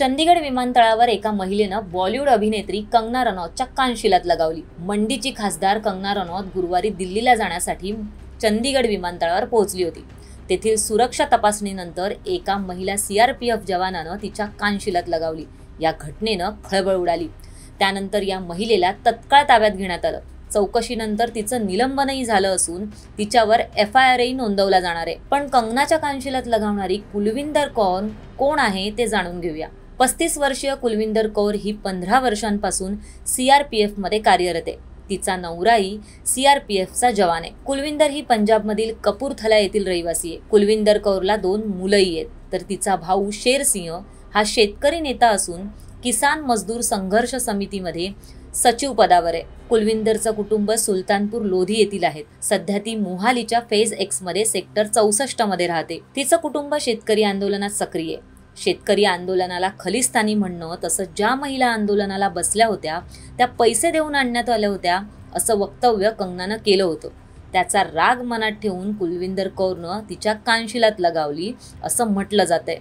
चंदीगड विमानतळावर एका महिलेनं बॉलिवूड अभिनेत्री कंगना रनौतच्या कानशिलात लगावली। मंडीची खासदार कंगना रनौत गुरुवारी दिल्लीला जाण्यासाठी चंदीगड विमानतळावर पोहोचली होती। तेथील सुरक्षा तपासणीनंतर एका महिला सीआरपीएफ जवानानं तिच्या कानशिलात लगावली। या घटनेनं खळबळ उडाली। त्यानंतर या महिलेला तत्काळ ताब्यात घेण्यात आलं। चौकशीनंतर तिचं निलंबनही झालं असून तिच्यावर FIRही नोंदवला जाणार आहे। पण कंगनाच्या कानशिलात लगावणारी कुलविंदर कौर कोण आहे ते जाणून घेऊया। 35 वर्षीय कुलविंदर कौर ही 15 वर्षांपासून CRPF मध्ये कार्यरत आहे। तिचा नवराही CRPFचा जवान आहे। कुलविंदर ही पंजाबमधील कपूरथला येथील रहिवासी आहे। कुलविंदर कौरला 2 मुलंही आहेत, तर तिचा भाऊ शेर सिंह हा शेतकरी नेता असून किसान मजदूर संघर्ष समितीमध्ये सचिव पदावर आहे। कुलविंदरचं कुटुंब सुलतानपूर लोधी येथील आहेत। सध्या ती मोहालीच्या फेज X मध्ये सेक्टर 64 मध्ये राहते। तिचं कुटुंब शेतकरी आंदोलनात सक्रिय आहे। शेतकरी आंदोलनाला खलिस्तानी म्हणणं, तसंच ज्या महिला आंदोलनाला बसल्या होत्या त्या पैसे देऊन आणण्यात आल्या होत्या असं वक्तव्य कंगनानं केलं होतं। त्याचा राग मनात ठेवून कुलविंदर कौरनं तिच्या कानशिलात लगावली असं म्हटलं जातंय।